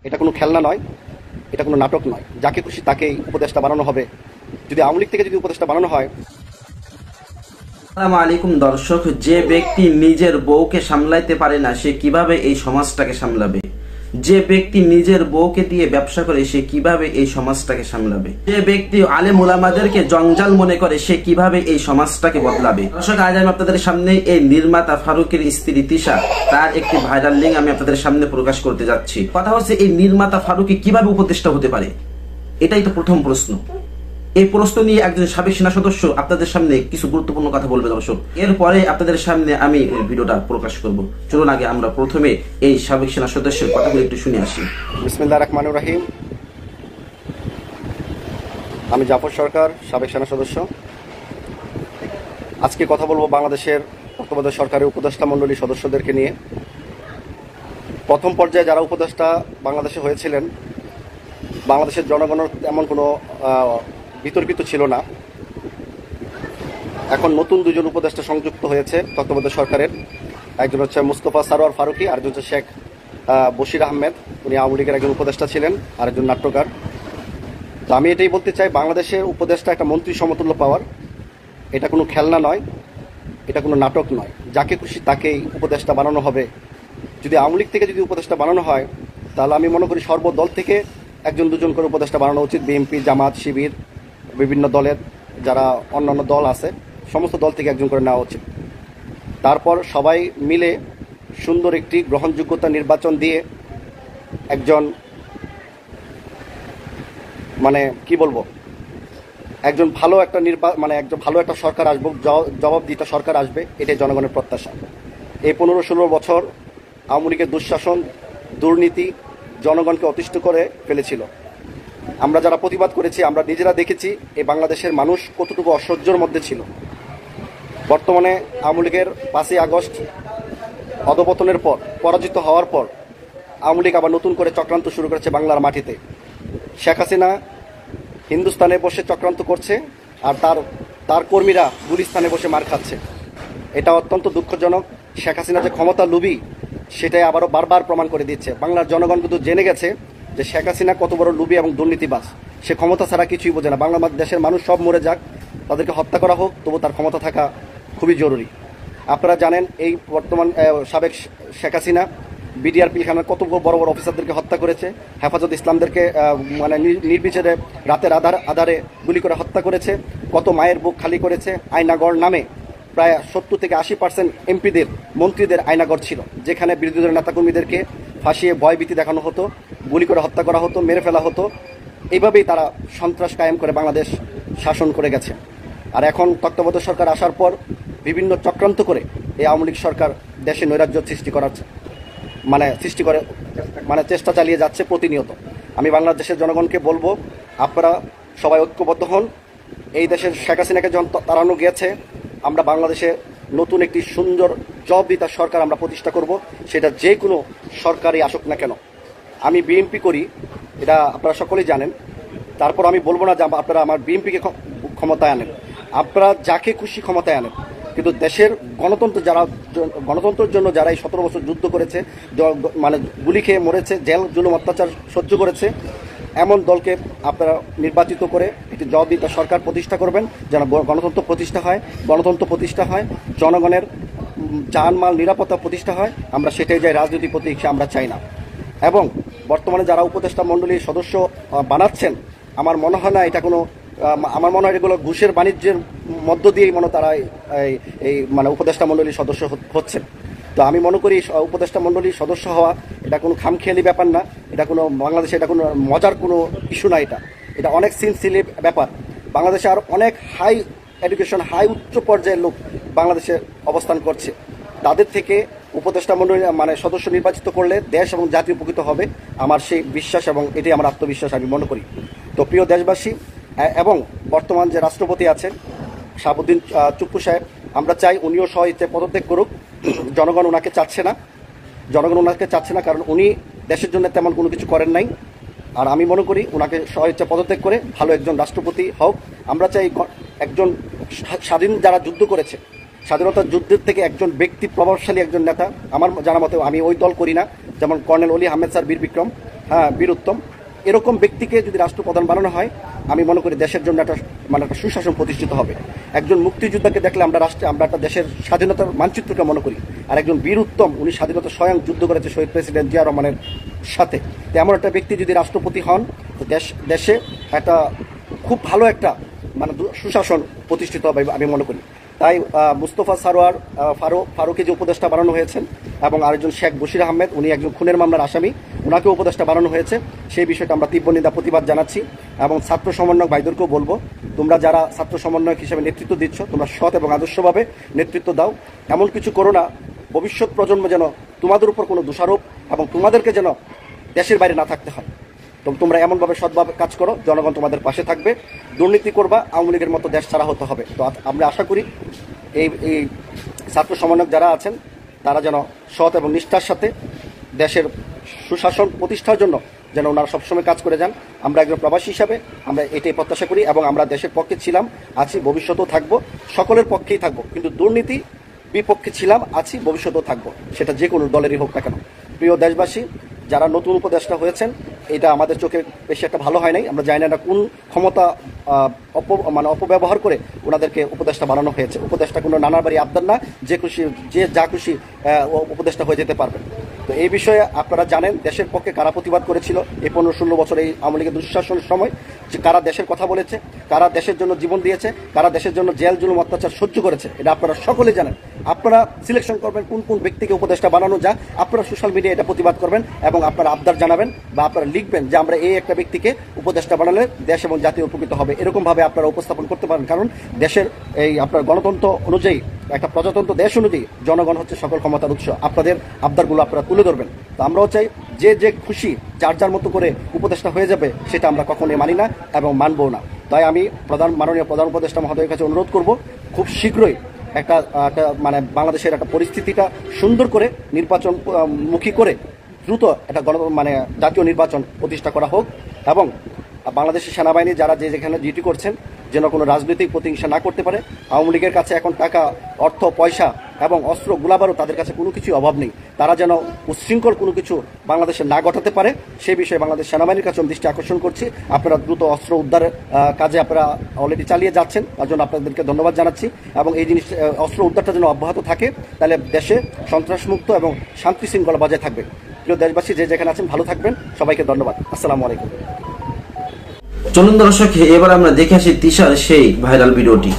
এটা কোনো খেলনা নয়, এটা কোনো নাটক নয়। যাকে খুশি তাকেই উপদেষ্টা বানানো হবে। যদি আওয়ামী লীগ থেকে যদি উপদেষ্টা বানানো হয়। আসসালামু আলাইকুম দর্শক, যে ব্যক্তি নিজের বউকে সামলাইতে পারে না সে কিভাবে এই সমাজটাকে সামলাবে? যে ব্যক্তি নিজের বউকে দিয়ে ব্যবসা করে সে কিভাবে এই সমাজটাকে সামলাবে? যে ব্যক্তি আলেম ওলামাদেরকে জঞ্জাল মনে করে সে কিভাবে এই সমাজটাকে বদলাবে? দর্শক, আজ আমি আপনাদের সামনে এই নির্মাতা ফারুকের স্ত্রী তিশা তার একটি ভাইরাল লিঙ্ক আমি আপনাদের সামনে প্রকাশ করতে যাচ্ছি। কথা হচ্ছে, এই নির্মাতা ফারুকে কিভাবে উপদেষ্টা হতে পারে? এটাই তো প্রথম প্রশ্ন। এই প্রশ্ন নিয়ে একজন সাবেক সেনা সদস্য আপনাদের সামনে কিছু গুরুত্বপূর্ণ কথা বলবে দর্শক। এরপরে আপনাদের সামনে আমি ওই ভিডিওটা প্রকাশ করব। চলুন আগে আমরা প্রথমে এই সাবেক সেনা সদস্যের কথাগুলো একটু শুনে আসি। বিসমিল্লাহির রহমানির রহিম। আমি জাফর সরকার, সাবেক সেনা সদস্য। আজকে কথা বলবো বাংলাদেশের তত্ত্বাবধায়ক সরকারের উপদেষ্টা মণ্ডলী সদস্যদেরকে নিয়ে। প্রথম পর্যায়ে যারা উপদেষ্টা বাংলাদেশে হয়েছিলেন, বাংলাদেশের জনগণের তেমন কোনো বিতর্কিত ছিল না। এখন নতুন দুজন উপদেষ্টা সংযুক্ত হয়েছে তত্ত্বাবধায়ক সরকারের। একজন হচ্ছে মুস্তফা সারোয়ার ফারুকী, আরেকজন হচ্ছে শেখ বশির আহমেদ। উনি আওয়ামী লীগের একজন উপদেষ্টা ছিলেন, আরেকজন নাট্যকার। তো আমি এটাই বলতে চাই, বাংলাদেশের উপদেষ্টা একটা মন্ত্রী সমতুল্য পাওয়ার। এটা কোনো খেলনা নয়, এটা কোনো নাটক নয়। যাকে খুশি তাকেই উপদেষ্টা বানানো হবে। যদি আওয়ামী লীগ থেকে যদি উপদেষ্টা বানানো হয়, তাহলে আমি মনে করি সর্বদল থেকে একজন দুজন করে উপদেষ্টা বানানো উচিত। বিএনপি, জামাত, শিবির, বিভিন্ন দলের যারা অন্যান্য দল আছে, সমস্ত দল থেকে একজন করে নেওয়া উচিত। তারপর সবাই মিলে সুন্দর একটি গ্রহণযোগ্যতা নির্বাচন দিয়ে একজন একজন ভালো একটা একজন ভালো একটা সরকার আসবে, জবাবদিহিত সরকার আসবে, এটাই জনগণের প্রত্যাশা। এই 15-16 বছর আওয়ামী লীগের দুঃশাসন, দুর্নীতি জনগণকে অতিষ্ঠ করে ফেলেছিল। আমরা যারা প্রতিবাদ করেছি, আমরা নিজেরা দেখেছি এই বাংলাদেশের মানুষ কতটুকু অসহ্যের মধ্যে ছিল। বর্তমানে আওয়ামী লীগের 5ই আগস্ট অধপতনের পর, পরাজিত হওয়ার পর আওয়ামী লীগ আবার নতুন করে চক্রান্ত শুরু করেছে বাংলার মাটিতে। শেখ হাসিনা হিন্দুস্তানে বসে চক্রান্ত করছে, আর তার কর্মীরা গুলিস্তানে বসে মার খাচ্ছে। এটা অত্যন্ত দুঃখজনক। শেখ হাসিনা যে ক্ষমতা লোভী, সেটাই আবারও বারবার প্রমাণ করে দিচ্ছে। বাংলার জনগণ কিন্তু জেনে গেছে যে শেখ হাসিনা কত বড় লোভী এবং দুর্নীতিবাজ। সে ক্ষমতা ছাড়া কিছুই বোঝে না। দেশের মানুষ সব মরে যাক, তাদেরকে হত্যা করা হোক, তবু তার ক্ষমতা থাকা খুবই জরুরি। আপনারা জানেন, এই বর্তমান সাবেক শেখ হাসিনা বিডিআর পিলখানার কত বড় বড় অফিসারদেরকে হত্যা করেছে। হেফাজত ইসলামদেরকে নির্বিচারে রাতের আধারে গুলি করে হত্যা করেছে। কত মায়ের বুক খালি করেছে। আয়নাগড় নামে প্রায় 70-80% এমপিদের, মন্ত্রীদের আয়নাগর ছিল, যেখানে বিরোধী দলের নেতাকর্মীদেরকে ফাঁসিয়ে ভয়ভীতি দেখানো হতো, গুলি করে হত্যা করা হতো, মেরে ফেলা হতো। এইভাবেই তারা সন্ত্রাস কায়েম করে বাংলাদেশ শাসন করে গেছে। আর এখন তত্ত্বাবধায়ক সরকার আসার পর বিভিন্ন চক্রান্ত করে এই আওয়ামী লীগ সরকার দেশে নৈরাজ্য চেষ্টা চালিয়ে যাচ্ছে প্রতিনিয়ত। আমি বাংলাদেশের জনগণকে বলবো, আপনারা সবাই ঐক্যবদ্ধ হন। এই দেশের শেখ হাসিনাকে যখন তাড়ানো গিয়েছে, আমরা বাংলাদেশে নতুন একটি সুন্দর জবাবদিহিত সরকার আমরা প্রতিষ্ঠা করব। সেটা যে কোনো সরকারই আসুক না কেন। আমি বিএনপি করি, এটা আপনারা সকলেই জানেন। তারপর আমি বলবো না যে আপনারা আমার বিএনপিকে ক্ষমতায় আনেন, আপনারা যাকে খুশি ক্ষমতায় আনেন, কিন্তু দেশের গণতন্ত্রের জন্য যারা এই 17 বছর যুদ্ধ করেছে, গুলি খেয়ে মরেছে, জেল জুলুম অত্যাচার সহ্য করেছে, এমন দলকে আপনারা নির্বাচিত করে একটি জবাবদিহিত সরকার প্রতিষ্ঠা করবেন, যেন গণতন্ত্র প্রতিষ্ঠা হয়, জনগণের জানমাল নিরাপত্তা প্রতিষ্ঠা হয়। আমরা সেটাই যাই, রাজনৈতিক প্রতিষ্ঠা আমরা চাই না। এবং বর্তমানে যারা উপদেষ্টা মণ্ডলীর সদস্য বানাচ্ছেন, আমার মনে হয় না এগুলো ঘুষের বাণিজ্যের মধ্য দিয়েই তারা এই উপদেষ্টা মণ্ডলীর সদস্য হচ্ছেন। তো আমি মনে করি উপদেষ্টা মণ্ডলীর সদস্য হওয়া এটা কোনো খামখেয়ালি ব্যাপার না। এটা কোনো বাংলাদেশে এটা কোনো মজার কোনো ইস্যু না। এটা অনেক সিনসিলি ব্যাপার। বাংলাদেশে আর অনেক হাই এডুকেশন, উচ্চ পর্যায়ের লোক বাংলাদেশে অবস্থান করছে। তাদের থেকে উপদেষ্টা মণ্ডলী সদস্য নির্বাচিত করলে দেশ এবং জাতি উপকৃত হবে, আমার সেই বিশ্বাস, এবং এটাই আমার আত্মবিশ্বাস আমি মনে করি। তো প্রিয় দেশবাসী, এবং বর্তমান যে রাষ্ট্রপতি আছেন শাহাবুদ্দিন চুপ্পু সাহেব, আমরা চাই উনিও স্ব-ইচ্ছায় পদত্যাগ করুক। জনগণ ওনাকে চাচ্ছে না, কারণ উনি দেশের জন্য তেমন কোনো কিছু করেন নাই। আর আমি মনে করি ওনাকে স্ব-ইচ্ছা পদত্যাগ করে ভালো একজন রাষ্ট্রপতি হোক। আমরা চাই একজন যারা যুদ্ধ করেছে, স্বাধীনতার যুদ্ধের থেকে একজন ব্যক্তি, প্রভাবশালী একজন নেতা, আমার জানা মতে, আমি ওই দল করি না, যেমন কর্নেল অলি আহমেদ স্যার বীর বিক্রম, হ্যাঁ বীর উত্তম, এরকম ব্যক্তিকে যদি রাষ্ট্রপ্রধান বানানো হয়, আমি মনে করি দেশের জন্য একটা একটা সুশাসন প্রতিষ্ঠিত হবে। একজন মুক্তিযোদ্ধাকে দেখলে আমরা একটা দেশের স্বাধীনতার মানচিত্রকে মনে করি, আর একজন বীর উত্তম, উনি স্বাধীনতা স্বয়ং যুদ্ধ করেছে শহীদ প্রেসিডেন্ট জিয়া রহমানের সাথে। তেমন একটা ব্যক্তি যদি রাষ্ট্রপতি হন, তো দেশে একটা খুব ভালো একটা সুশাসন প্রতিষ্ঠিত হবে আমি মনে করি। তাই মুস্তফা সারোয়ার ফারুককে যে উপদেষ্টা বানানো হয়েছেন, এবং আরেকজন শেখ বশির আহমেদ, উনি একজন খুনের মামলার আসামি, ওনাকে উপদেষ্টা বানানো হয়েছে, সেই বিষয়টা আমরা তীব্র নিন্দা প্রতিবাদ জানাচ্ছি। এবং ছাত্র সমন্বয়ক ভাইদেরকেও বলবো, তোমরা যারা ছাত্র সমন্বয়ক হিসেবে নেতৃত্ব দিচ্ছ, তোমরা সৎ এবং আদর্শভাবে নেতৃত্ব দাও। এমন কিছু করো না ভবিষ্যৎ প্রজন্ম যেন তোমাদের উপর কোনো দোষারোপ এবং তোমাদেরকে যেন দেশের বাইরে না থাকতে হয়। তো তোমরা এমনভাবে সৎভাবে কাজ করো, জনগণ তোমাদের পাশে থাকবে। দুর্নীতি করবা, আওয়ামী লীগের মতো দেশ ছাড়া হতে হবে। তো আমরা আশা করি এই ছাত্র সমন্বয়ক যারা আছেন, তারা যেন সৎ এবং নিষ্ঠার সাথে দেশের সুশাসন প্রতিষ্ঠার জন্য যেন ওনারা সবসময় কাজ করে যান। আমরা একজন প্রবাসী হিসাবে আমরা এটাই প্রত্যাশা করি, এবং আমরা দেশের পক্ষে ছিলাম, আছি, ভবিষ্যতেও থাকবো, সকলের পক্ষেই থাকবো। কিন্তু দুর্নীতি বিপক্ষে ছিলাম, আছি, ভবিষ্যতেও থাকবো, সেটা যে কোনো দলেরই হোক না কেন। প্রিয় দেশবাসী, যারা নতুন উপদেষ্টা হয়েছেন, এটা আমাদের চোখে বেশি একটা ভালো হয় নাই। আমরা জানি না কোন ক্ষমতা অপব্যবহার করে ওনাদেরকে উপদেষ্টা বানানো হয়েছে। উপদেষ্টা কোনো নানার বাড়ি আবদার না, যে যা খুশি উপদেষ্টা হয়ে যেতে পারবে। তো এই বিষয়ে আপনারা জানেন দেশের পক্ষে কারা প্রতিবাদ করেছিল এই 15-16 বছর এই আওয়ামী লীগের দুঃশাসনের সময়, যে কারা দেশের কথা বলেছে, কারা দেশের জন্য জীবন দিয়েছে, কারা দেশের জন্য জেল জুলুম অত্যাচার সহ্য করেছে, এটা আপনারা সকলে জানেন। আপনারা সিলেকশন করবেন কোন কোন ব্যক্তিকে উপদেষ্টা বানানো যা, আপনারা সোশ্যাল মিডিয়ায় এটা প্রতিবাদ করবেন এবং আপনারা আবদার জানাবেন বা আপনারা লিখবেন যে আমরা এই একটা ব্যক্তিকে উপদেষ্টা বানালে দেশ এবং জাতি উপকৃত হবে। এরকমভাবে আপনারা উপস্থাপন করতে পারেন, কারণ দেশের এই আপনার গণতন্ত্র অনুযায়ী, একটা প্রজাতন্ত্র দেশ অনুযায়ী জনগণ হচ্ছে সকল ক্ষমতার উৎস। আপনাদের আবদারগুলো আপনারা তুলে ধরবেন। তো আমরাও চাই যে খুশি যার যার মতো করে উপদেষ্টা হয়ে যাবে, সেটা আমরা কখনোই মানি না এবং মানবও না। তাই আমি মাননীয় প্রধান উপদেষ্টা মহোদয়ের কাছে অনুরোধ করব, খুব শীঘ্রই একটা বাংলাদেশের একটা পরিস্থিতিটা সুন্দর করে নির্বাচন মুখী করে দ্রুত একটা জাতীয় নির্বাচন প্রতিষ্ঠা করা হোক, এবং বাংলাদেশের সেনাবাহিনী যারা যেখানে ডিউটি করছেন যেন কোনো রাজনৈতিক প্রতিহিংসা না করতে পারে। আওয়ামী লীগের কাছে এখন টাকা, অর্থ, পয়সা এবং অস্ত্র, গোলাবারও তাদের কাছে কোনো কিছু অভাব নেই। তারা যেন উচ্ছৃঙ্খল কোনো কিছু বাংলাদেশে না ঘটাতে পারে, সেই বিষয়ে বাংলাদেশ সেনাবাহিনীর কাছে দৃষ্টি আকর্ষণ করছি। আপনারা দ্রুত অস্ত্র উদ্ধারের কাজে আপনারা অলরেডি চালিয়ে যাচ্ছেন, তার জন্য আপনাদেরকে ধন্যবাদ জানাচ্ছি। এবং এই জিনিস অস্ত্র উদ্ধারটা যেন অব্যাহত থাকে, তাহলে দেশে সন্ত্রাসমুক্ত এবং শান্তি শৃঙ্খলা বজায় থাকবে। প্রিয় দেশবাসী, যে যেখানে আছেন ভালো থাকবেন। সবাইকে ধন্যবাদ। আসসালামু আলাইকুম। চলুন দর্শক, এবার আমরা দেখে আসি তিশার সেই ভাইরাল ভিডিওটি।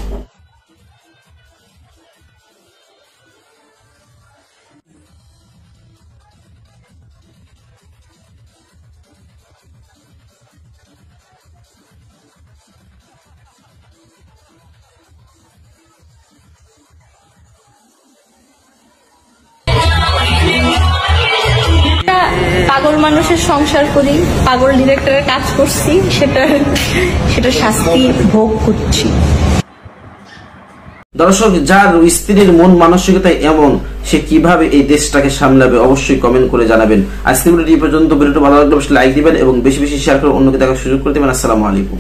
পাগল মানুষের সংসার করি, পাগল ডিরেক্টরের কাজ করছি, সেটা শাস্তি ভোগ করছি। দর্শক, যার স্ত্রীর মন মানসিকতা এমন, সে কিভাবে এই দেশটাকে সামলাবে, অবশ্যই কমেন্ট করে জানাবেন। আজকে ভিডিওটি পর্যন্ত। ভিডিওটি ভালো লাগলে অবশ্যই লাইক দিবেন এবং বেশি বেশি শেয়ার করে অন্যকে দেখার সুযোগ করে দেবেন। আসসালামু আলাইকুম।